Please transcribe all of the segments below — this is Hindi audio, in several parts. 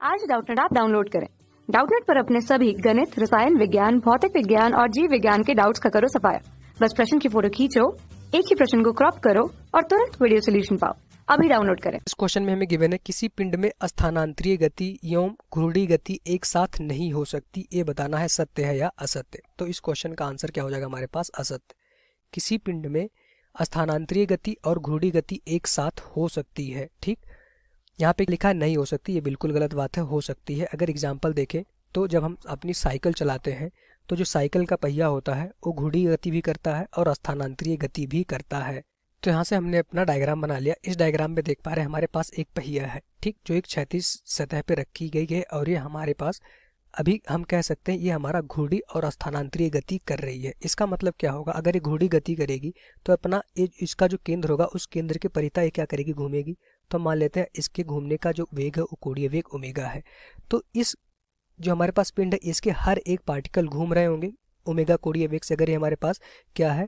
आज डाउटनेट ऐप डाउनलोड करें। डाउटनेट पर अपने सभी गणित, रसायन विज्ञान, भौतिक विज्ञान और जीव विज्ञान के डाउट्स का करो सफाया। बस प्रश्न की फोटो खींचो, एक ही प्रश्न को क्रॉप करो और तुरंत वीडियो सोल्यूशन पाओ। अभी डाउनलोड करें। इस क्वेश्चन में हमें गिवन है किसी पिंड में स्थानांतरीय गति एवं घूर्णी गति एक साथ नहीं हो सकती, ये बताना है सत्य है या असत्य। तो इस क्वेश्चन का आंसर क्या हो जाएगा हमारे पास? असत्य। किसी पिंड में स्थानांतरीय गति और घूर्णी गति एक साथ हो सकती है। ठीक, यहाँ पे लिखा है नहीं हो सकती, ये बिल्कुल गलत बात है, हो सकती है। अगर एग्जाम्पल देखें तो जब हम अपनी साइकिल चलाते हैं तो जो साइकिल का पहिया होता है वो घूर्णी गति भी करता है और स्थानांतरीय गति भी करता है। तो यहाँ से हमने अपना डायग्राम बना लिया। इस डायग्राम में देख पा रहे हैं हमारे पास एक पहिया है, ठीक, जो एक क्षैतिज सतह पे रखी गई है और ये हमारे पास अभी हम कह सकते हैं ये हमारा घूर्णी और स्थानांतरीय गति कर रही है। इसका मतलब क्या होगा? अगर ये घूर्णी गति करेगी तो अपना इसका जो केंद्र होगा उस केंद्र के परितः ये क्या करेगी? घूमेगी। तो मान लेते हैं इसके घूमने का जो वेग है वो कोणीय वेग ओमेगा है। तो इस जो हमारे पास पिंड है इसके हर एक पार्टिकल घूम रहे होंगे ओमेगा कोणीय वेग से। अगर ये हमारे पास क्या है?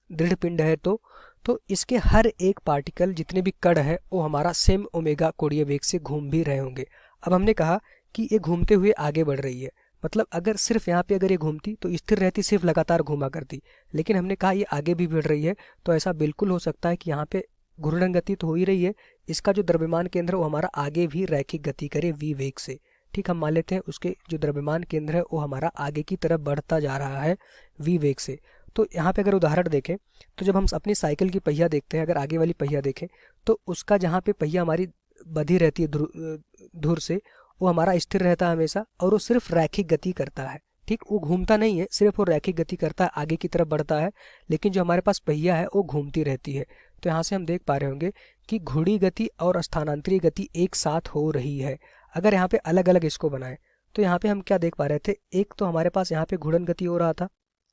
दृढ़ पिंड है तो इसके हर एक पार्टिकल जितने भी कण है वो हमारा सेम ओमेगा कोणीय वेग से घूम भी रहे होंगे। अब हमने कहा कि ये घूमते हुए आगे बढ़ रही है, मतलब अगर सिर्फ यहाँ पे अगर ये घूमती तो स्थिर रहती, सिर्फ लगातार घूमा करती, लेकिन हमने कहा ये आगे भी बढ़ रही है। तो ऐसा बिल्कुल हो सकता है कि यहाँ पे घूर्णन गति तो हो ही रही है, इसका जो द्रव्यमान केंद्र है वो हमारा आगे भी रैखिक गति करे v वेग से। ठीक, हम मान लेते हैं उसके जो द्रव्यमान केंद्र है वो हमारा आगे की तरफ बढ़ता जा रहा है v वेग से। तो यहाँ पे अगर उदाहरण देखें तो जब हम अपनी साइकिल की पहिया देखते हैं, अगर आगे वाली पहिया देखें तो उसका जहाँ पे पहिया हमारी बधी रहती है धुर से, वो हमारा स्थिर रहता है हमेशा और वो सिर्फ रैखिक गति करता है। ठीक, वो घूमता नहीं है, सिर्फ वो रैखिक गति करता है, आगे की तरफ बढ़ता है, लेकिन जो हमारे पास पहिया है वो घूमती रहती है। तो यहाँ से हम देख पा रहे होंगे कि घूर्णी गति और स्थानांतरीय गति एक साथ हो रही है। अगर यहाँ पे अलग अलग इसको बनाए तो यहाँ पे हम क्या देख पा रहे थे? एक तो हमारे पास यहाँ पे घूर्णन गति हो रहा था,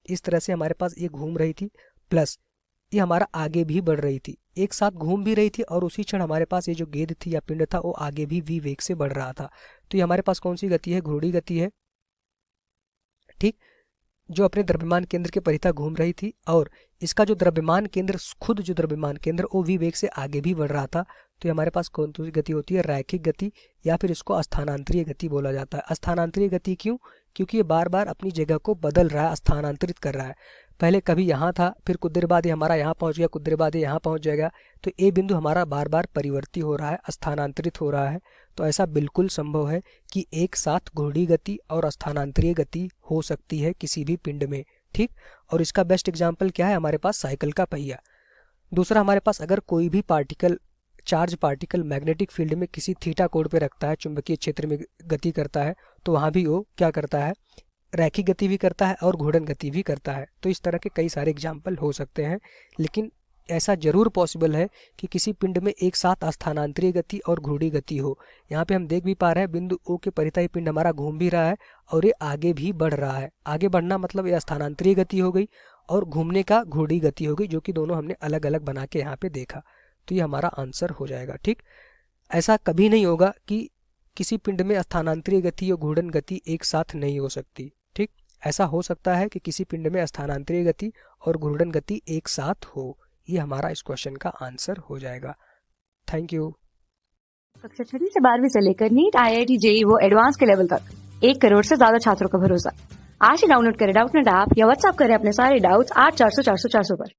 इस तरह से हमारे पास ये घूम रही थी, प्लस ये हमारा आगे भी बढ़ रही थी, एक साथ घूम भी रही थी और उसी क्षण हमारे पास ये जो गेंद थी या पिंड था वो आगे भी v वेग से बढ़ रहा था। तो ये हमारे पास कौन सी गति है? घूर्णी गति है। ठीक, जो अपने द्रव्यमान केंद्र के परितः घूम रही थी और इसका जो द्रव्यमान केंद्र खुद जो द्रव्यमान केंद्र वो v वेग से आगे भी बढ़ रहा था। तो ये हमारे पास कौन सी गति होती है? रैखिक गति, या फिर इसको स्थानांतरीय गति बोला जाता है। स्थानांतरीय गति क्यों? क्योंकि ये बार बार अपनी जगह को बदल रहा है, स्थानांतरित कर रहा है। पहले कभी यहाँ था, फिर कुछ देर बाद ये हमारा यहाँ पहुँच गया, कुछ देर बाद ये यहाँ पहुँच जाएगा। तो ये बिंदु हमारा बार बार परिवर्ती हो रहा है, स्थानांतरित हो रहा है। तो ऐसा बिल्कुल संभव है कि एक साथ घूर्णी गति और स्थानांतरीय गति हो सकती है किसी भी पिंड में। ठीक, और इसका बेस्ट एग्जाम्पल क्या है? हमारे पास साइकिल का पहिया। दूसरा, हमारे पास अगर कोई भी particle, charge particle magnetic field में किसी थीटा कोण पे रखता है, चुंबकीय क्षेत्र में गति करता है, तो वहाँ भी वो क्या करता है? रैखिक गति भी करता है और घूर्णन गति भी करता है। तो इस तरह के कई सारे एग्जाम्पल हो सकते हैं, लेकिन ऐसा जरूर पॉसिबल है कि किसी पिंड में एक साथ स्थानांतरीय गति और घूर्णी गति हो। यहाँ पे हम देख भी पा रहे हैं बिंदु O के परितः पिंड हमारा घूम भी रहा है और ये आगे भी बढ़ रहा है। आगे बढ़ना मतलब ये स्थानांतरीय गति हो गई और घूमने का घूर्णी गति हो गई, जो कि दोनों हमने अलग अलग बना के यहाँ पे देखा। तो ये हमारा आंसर हो जाएगा। ठीक, ऐसा कभी नहीं होगा कि किसी पिंड में स्थानांतरीय गति और घूर्णन गति एक साथ नहीं हो सकती। ठीक, ऐसा हो सकता है कि किसी पिंड में स्थानांतरीय गति और घूर्णन गति एक साथ हो। ये हमारा इस क्वेश्चन का आंसर हो जाएगा। Thank you. कक्षा 6 से 12वीं से लेकर नीट, IIT, JEE वो एडवांस के लेवल तक 1 करोड़ से ज्यादा छात्रों का भरोसा। आज ही डाउनलोड करें डाउटनेट ऐप या व्हाट्सएप करें अपने सारे डाउट्स 8400 400 400 पर।